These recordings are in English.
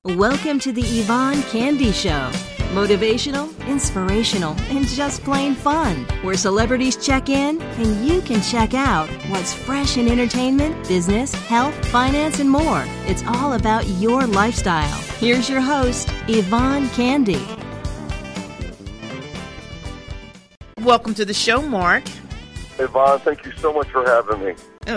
Welcome to the Yvonne Candy Show. Motivational, inspirational, and just plain fun. Where celebrities check in and you can check out what's fresh in entertainment, business, health, finance, and more. It's all about your lifestyle. Here's your host, Yvonne Candy. Welcome to the show, Mark. Yvonne, thank you so much for having me.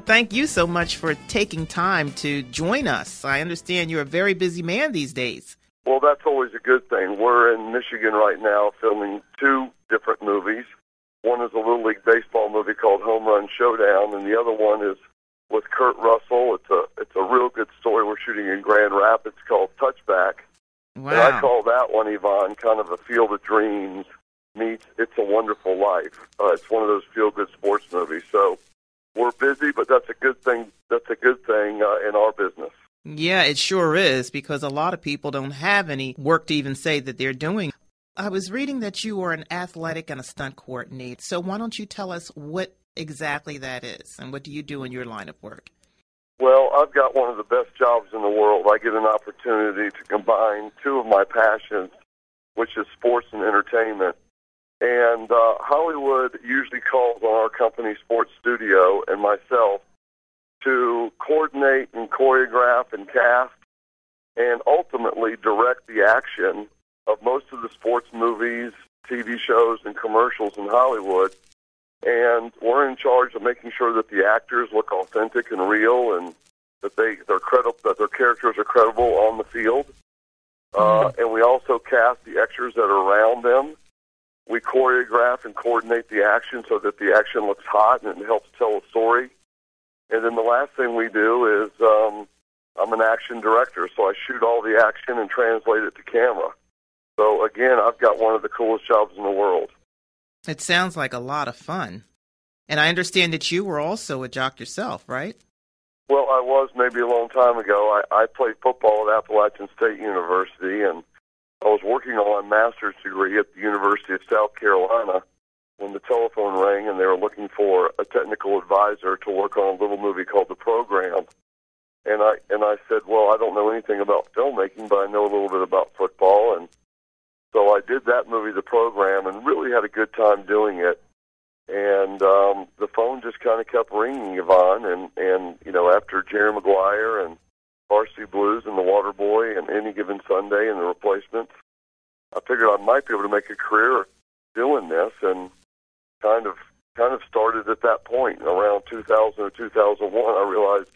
Thank you so much for taking time to join us. I understand you're a very busy man these days. Well, that's always a good thing. We're in Michigan right now filming two different movies. One is a Little League Baseball movie called Home Run Showdown, and the other one is with Kurt Russell. It's a real good story we're shooting in Grand Rapids called Touchback. Wow. And I call that one, Yvonne, kind of a Field of Dreams meets It's a Wonderful Life. It's one of those feel-good sports movies. So we're busy, but that's a good thing. That's a good thing in our business. Yeah, it sure is, because a lot of people don't have any work to even say that they're doing. I was reading that you are an athletic and a stunt coordinator. So why don't you tell us what exactly that is and what do you do in your line of work? Well, I've got one of the best jobs in the world. I get an opportunity to combine two of my passions, which is sports and entertainment. And Hollywood usually calls on our company, Sports Studio, and myself to coordinate and choreograph and cast and ultimately direct the action of most of the sports movies, TV shows, and commercials in Hollywood. And we're in charge of making sure that the actors look authentic and real, and that they're credible, that their characters are credible on the field. And we also cast the extras that are around them. We choreograph and coordinate the action so that the action looks hot and it helps tell a story. And then the last thing we do is I'm an action director, so I shoot all the action and translate it to camera. So, again, I've got one of the coolest jobs in the world. It sounds like a lot of fun. And I understand that you were also a jock yourself, right? Well, I was maybe a long time ago. I played football at Appalachian State University, and I was working on my master's degree at the University of South Carolina when the telephone rang and they were looking for a technical advisor to work on a little movie called The Program. And I said, well, I don't know anything about filmmaking, but I know a little bit about football. And so I did that movie, The Program, and really had a good time doing it. And the phone just kind of kept ringing, Yvonne. And you know, after Jerry Maguire and Varsity Blues and The Waterboy and Any Given Sunday and The Replacements, I figured I might be able to make a career doing this, and kind of started at that point. Around 2000 or 2001, I realized,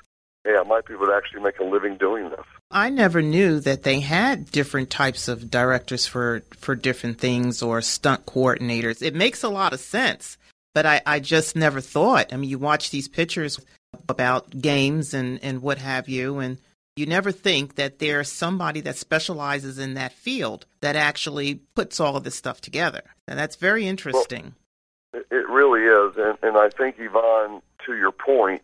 hey, I might be able to actually make a living doing this. I never knew that they had different types of directors for different things, or stunt coordinators. It makes a lot of sense, but I just never thought. I mean, you watch these pictures about games and what have you, and you never think that there's somebody that specializes in that field that actually puts all of this stuff together. And that's very interesting. Well, it really is. And I think, Yvonne, to your point,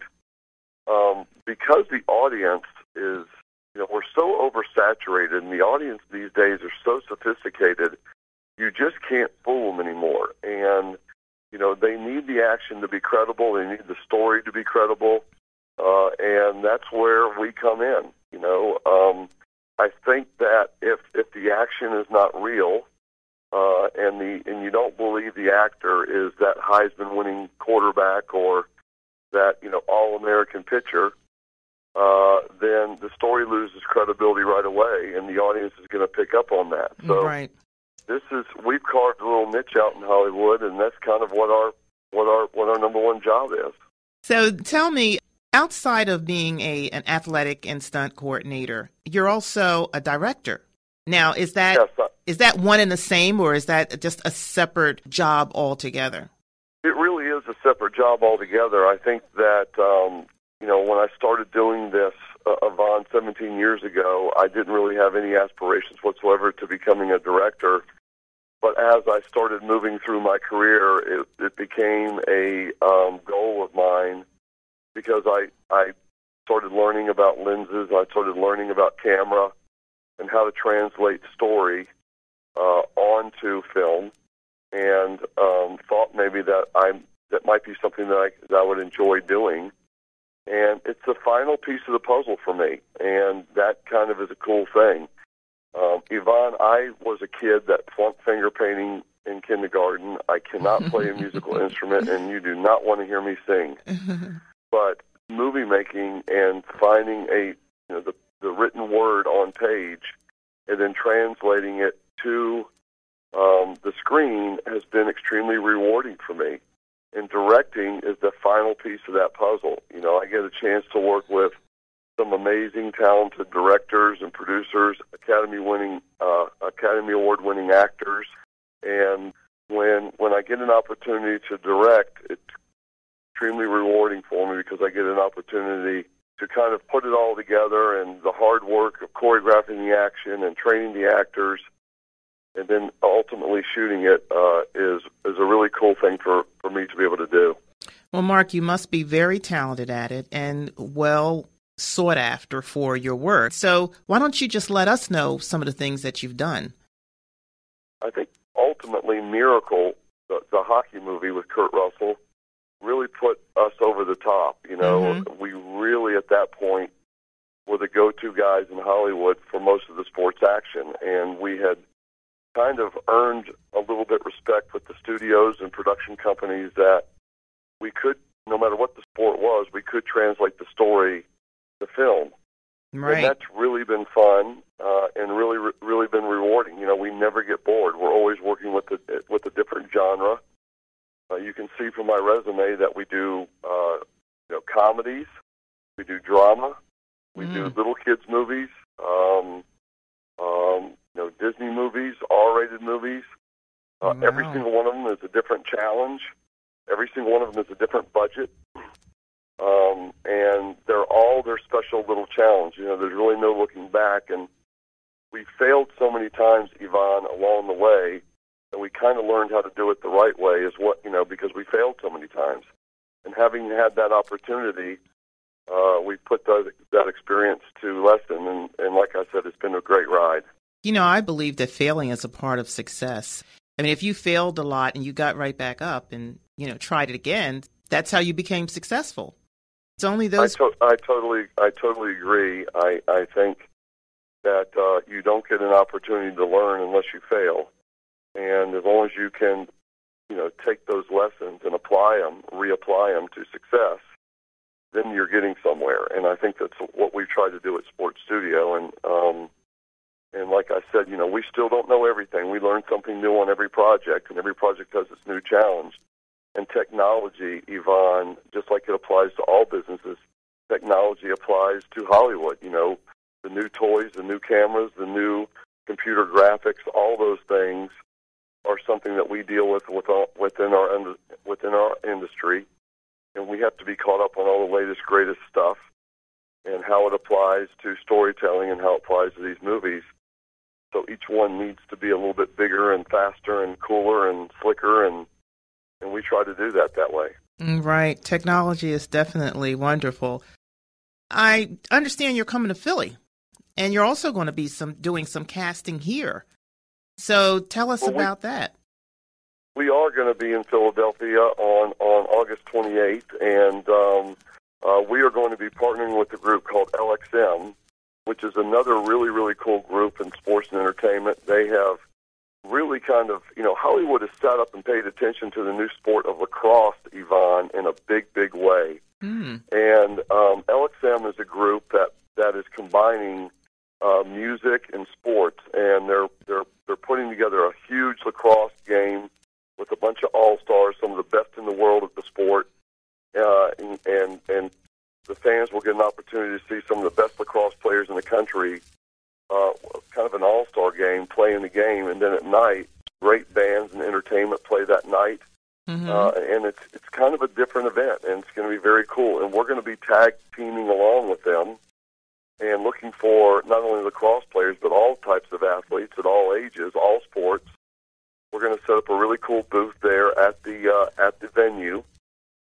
because the audience is, you know, we're so oversaturated, and the audience these days are so sophisticated, you just can't fool them anymore. And, you know, they need the action to be credible. They need the story to be credible. And that's where we come in. You know, I think that if the action is not real, and you don't believe the actor is that Heisman-winning quarterback or that, you know, All-American pitcher, then the story loses credibility right away, and the audience is going to pick up on that. So right. We've carved a little niche out in Hollywood, and that's kind of what our number one job is. So tell me, outside of being an athletic and stunt coordinator, you're also a director. Now, is that one and the same, or is that just a separate job altogether? It really is a separate job altogether. I think that, you know, when I started doing this, Yvonne, 17 years ago, I didn't really have any aspirations whatsoever to becoming a director. But as I started moving through my career, it became a goal of mine, because I started learning about lenses, I started learning about camera and how to translate story onto film, and thought maybe that might be something that I would enjoy doing. And it's the final piece of the puzzle for me, and that kind of is a cool thing. Yvonne, I was a kid that flunked finger painting in kindergarten. I cannot play a musical instrument, and you do not want to hear me sing. But movie making and finding the written word on page and then translating it to the screen has been extremely rewarding for me. And directing is the final piece of that puzzle. I get a chance to work with some amazing, talented directors and producers, Academy Award-winning actors, and when I get an opportunity to direct, it's extremely rewarding for me because I get an opportunity to kind of put it all together, and the hard work of choreographing the action and training the actors, and then ultimately shooting it is a really cool thing for me to be able to do. Well, Mark, you must be very talented at it and well sought after for your work. So why don't you just let us know some of the things that you've done? I think ultimately Miracle, the hockey movie with Kurt Russell, really put us over the top. We really at that point were the go-to guys in Hollywood for most of the sports action, and we had kind of earned a little bit respect with the studios and production companies that we could, no matter what the sport was, we could translate the story to film. Right. And that's really been fun and really been rewarding. We never get bored. We're always working with a different genre. You can see from my resume that we do comedies, we do drama, we do little kids movies, Disney movies, R-rated movies. Wow. Every single one of them is a different challenge. Every single one of them is a different budget. And they're all their special little challenge. There's really no looking back. And we failed so many times, Yvonne, along the way, and we kind of learned how to do it the right way because we failed so many times. And having had that opportunity, we put that experience to lesson. And like I said, it's been a great ride. I believe that failing is a part of success. I mean, if you failed a lot and you got right back up and, tried it again, that's how you became successful. It's only those. I totally agree. I think that you don't get an opportunity to learn unless you fail. And as long as you can, take those lessons and reapply them to success, then you're getting somewhere. And I think that's what we've tried to do at Sports Studio. And like I said, we still don't know everything. We learn something new on every project, and every project has its new challenge. And technology, Yvonne, just like it applies to all businesses, technology applies to Hollywood. The new toys, the new cameras, the new computer graphics, all those things are something that we deal with within our industry, and we have to be caught up on all the latest, greatest stuff and how it applies to storytelling and how it applies to these movies. So each one needs to be a little bit bigger and faster and cooler and slicker, and we try to do that way. Right. Technology is definitely wonderful. I understand you're coming to Philly, and you're also going to be doing some casting here. So tell us about that. We are going to be in Philadelphia on August 28th, and we are going to be partnering with a group called LXM, which is another really, really cool group in sports and entertainment. They have really kind of, Hollywood has sat up and paid attention to the new sport of lacrosse, Yvonne, in a big, big way. And LXM is a group that is combining music and sports, and they're putting together a huge lacrosse game with a bunch of all-stars, some of the best in the world at the sport, and the fans will get an opportunity to see some of the best lacrosse players in the country, kind of an all-star game, playing the game, and then at night, great bands and entertainment play that night, and it's kind of a different event, and it's going to be very cool, and we're going to be tag-teaming along with them and looking for not only lacrosse players, but all types of athletes at all ages, all sports. We're going to set up a really cool booth there at the venue,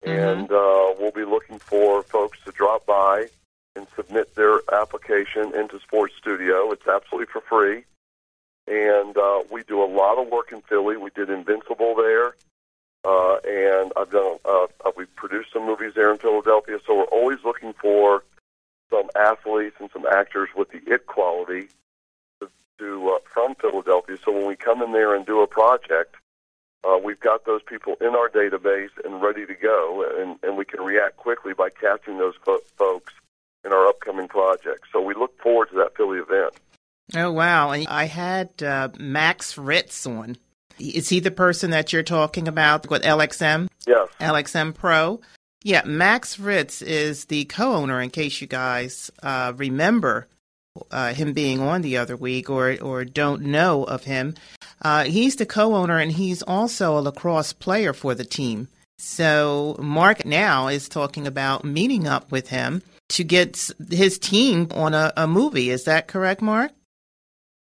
and we'll be looking for folks to drop by and submit their application into Sports Studio. It's absolutely for free, and we do a lot of work in Philly. We did Invincible there, and we've produced some movies there in Philadelphia, so we're always looking for some athletes and some actors with the it quality to from Philadelphia. So when we come in there and do a project, we've got those people in our database and ready to go, and we can react quickly by casting those folks in our upcoming project. So we look forward to that Philly event. Oh, wow. And I had Max Ritz on. Is he the person that you're talking about with LXM? Yes. LXM Pro? Yeah, Max Ritz is the co-owner, in case you guys remember him being on the other week or don't know of him. He's the co-owner, and he's also a lacrosse player for the team. So Mark now is talking about meeting up with him to get his team on a movie. Is that correct, Mark?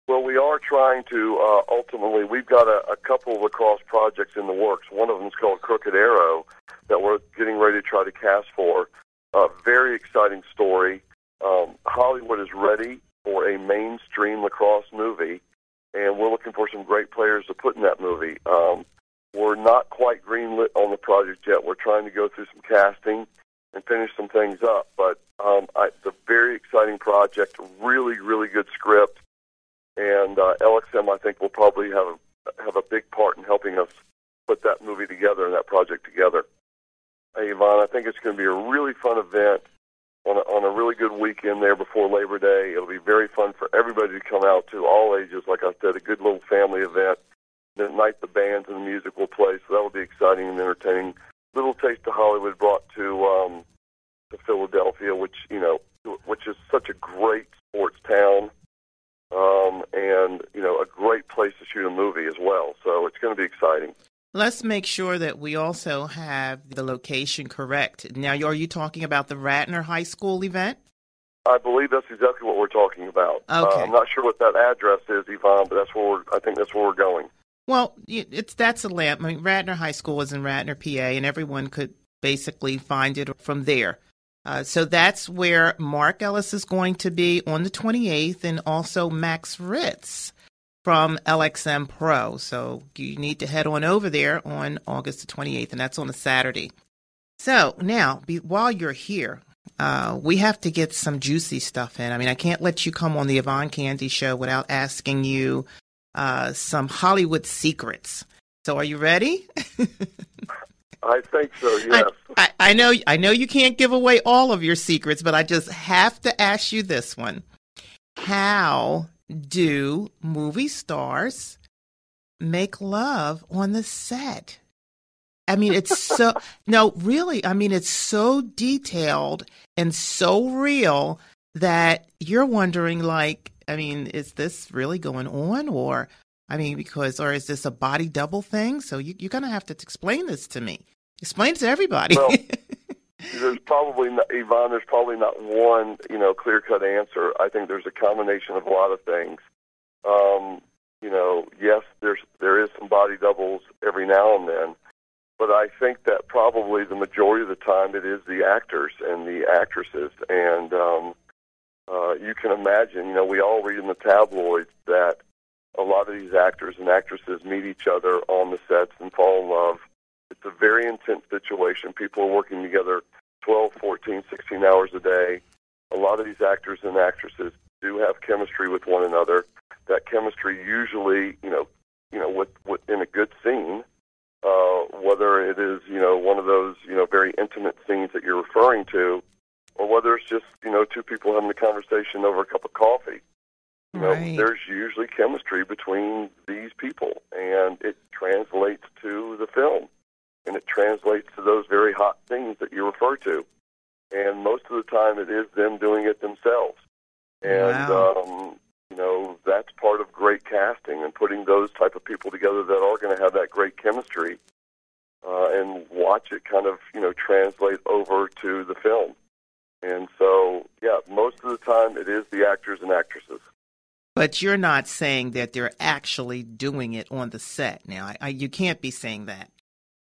Well, we are trying to, ultimately, we've got a couple of lacrosse projects in the works. One of them is called Crooked Arrow that we're getting ready to try to cast for. Very exciting story. Hollywood is ready for a mainstream lacrosse movie, and we're looking for some great players to put in that movie. We're not quite greenlit on the project yet. We're trying to go through some casting and finish some things up. But it's a very exciting project, really, really good script. And LXM, I think, will probably have a big part in helping us put that movie together and that project together. Hey, Yvonne, I think it's going to be a really fun event on a really good weekend there before Labor Day. It'll be very fun for everybody to come out to, all ages. Like I said, a good little family event. And at night, the bands and the music will play, so that will be exciting and entertaining. Little taste of Hollywood brought to Philadelphia, which is such a great sports town. And, a great place to shoot a movie as well. So it's going to be exciting. Let's make sure that we also have the location correct. Now, are you talking about the Ratner High School event? I believe that's exactly what we're talking about. Okay. I'm not sure what that address is, Yvonne, but I think that's where we're going. Well, that's a lamp. I mean, Ratner High School is in Ratner, PA, and everyone could basically find it from there. So that's where Mark Ellis is going to be on the 28th, and also Max Ritz from LXM Pro. So you need to head on over there on August the 28th, and that's on a Saturday. So now, while you're here, we have to get some juicy stuff in. I mean, I can't let you come on the Yvonne Candy Show without asking you some Hollywood secrets. So are you ready? I think so, yes. I know you can't give away all of your secrets, but I just have to ask you this one. How do movie stars make love on the set? I mean, it's so, no, really, I mean, it's so detailed and so real that you're wondering, like, I mean, is this really going on? Or is this a body double thing? So you're going to have to explain this to me. Explain it to everybody. Well, there's probably not, Yvonne, there's probably not one, clear-cut answer. I think there's a combination of a lot of things. Yes, there is some body doubles every now and then, but I think that probably the majority of the time it is the actors and the actresses. And you can imagine, we all read in the tabloids that a lot of these actors and actresses meet each other on the sets and fall in love. It's a very intense situation. People are working together 12, 14, 16 hours a day. A lot of these actors and actresses do have chemistry with one another. That chemistry usually, with in a good scene, whether it is, one of those, very intimate scenes that you're referring to, or whether it's just, two people having a conversation over a cup of coffee. Right. There's usually chemistry between these people, and it translates to the film. And it translates to those very hot things that you refer to. And most of the time it is them doing it themselves. And, wow. That's part of great casting and putting those type of people together that are going to have that great chemistry and watch it kind of, translate over to the film. And so, yeah, most of the time it is the actors and actresses. But you're not saying that they're actually doing it on the set. Now, you can't be saying that.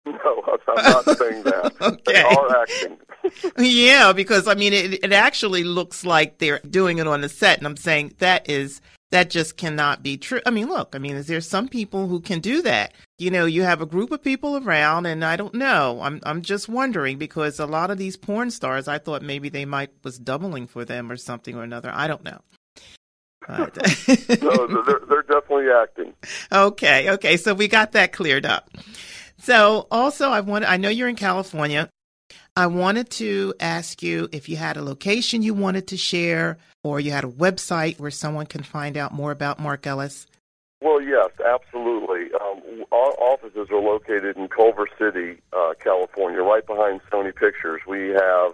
No, I'm not saying that. Okay. They are acting. Yeah, because, it actually looks like they're doing it on the set, and I'm saying that just cannot be true. Look, is there some people who can do that? You have a group of people around, and I don't know. I'm just wondering, because a lot of these porn stars, I thought maybe they was doubling for them or something or another. I don't know. No, they're definitely Okay. So we got that cleared up. So also I know you're in California. I wanted to ask you if you had a location you wanted to share or you had a website where someone can find out more about Mark Ellis. Well, yes, absolutely. Our offices are located in Culver City, California, right behind Sony Pictures. We have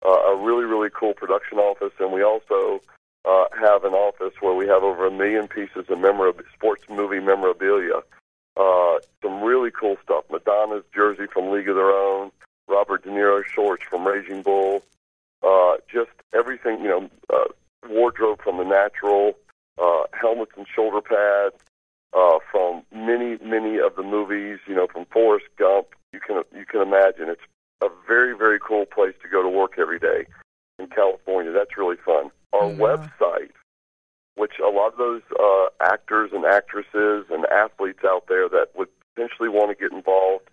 a really, really cool production office, and we also have an office where we have over 1 million pieces of sports movie memorabilia. Some really cool stuff. Madonna's jersey from League of Their Own, Robert De Niro's shorts from Raging Bull, just everything, wardrobe from The Natural, helmets and shoulder pads from many of the movies, from Forrest Gump. You can imagine it's a very, very cool place to go to work every day in California. That's really fun. Our website, which a lot of those actors and actresses and athletes out there that would potentially want to get involved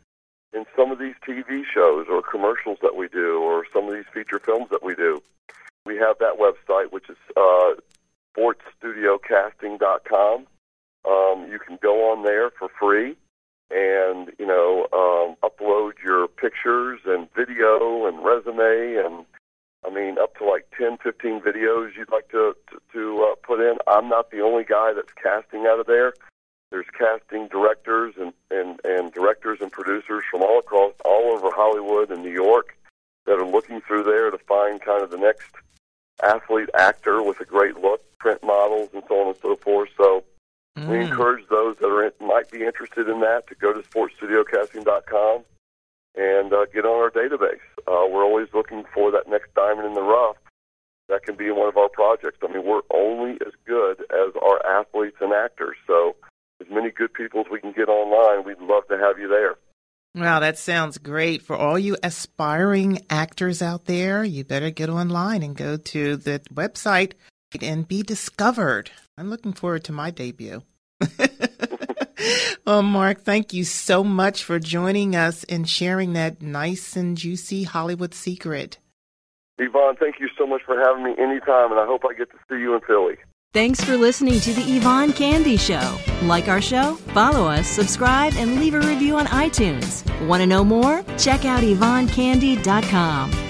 in some of these TV shows or commercials that we do or some of these feature films that we do, we have that website, which is sportsstudiocasting.com. You can go on there for free and, upload your pictures and video and resume and, up to like 10, 15 videos you'd like to put in. I'm not the only guy that's casting out of there. There's casting directors and directors and producers from all over Hollywood and New York that are looking through there to find kind of the next athlete actor with a great look, print models and so on and so forth. So we encourage those that might be interested in that to go to sportsstudiocasting.com and get on our database. We're always looking for that next diamond in the rough that can be in one of our projects. We're only as good as our athletes and actors. So as many good people as we can get online, we'd love to have you there. Wow, that sounds great. For all you aspiring actors out there, you better get online and go to the website and be discovered. I'm looking forward to my debut. Well, Mark, thank you so much for joining us and sharing that nice and juicy Hollywood secret. Yvonne, thank you so much for having me anytime, and I hope I get to see you in Philly. Thanks for listening to the Yvonne Candy Show. Like our show? Follow us, subscribe, and leave a review on iTunes. Want to know more? Check out YvonneCandy.com.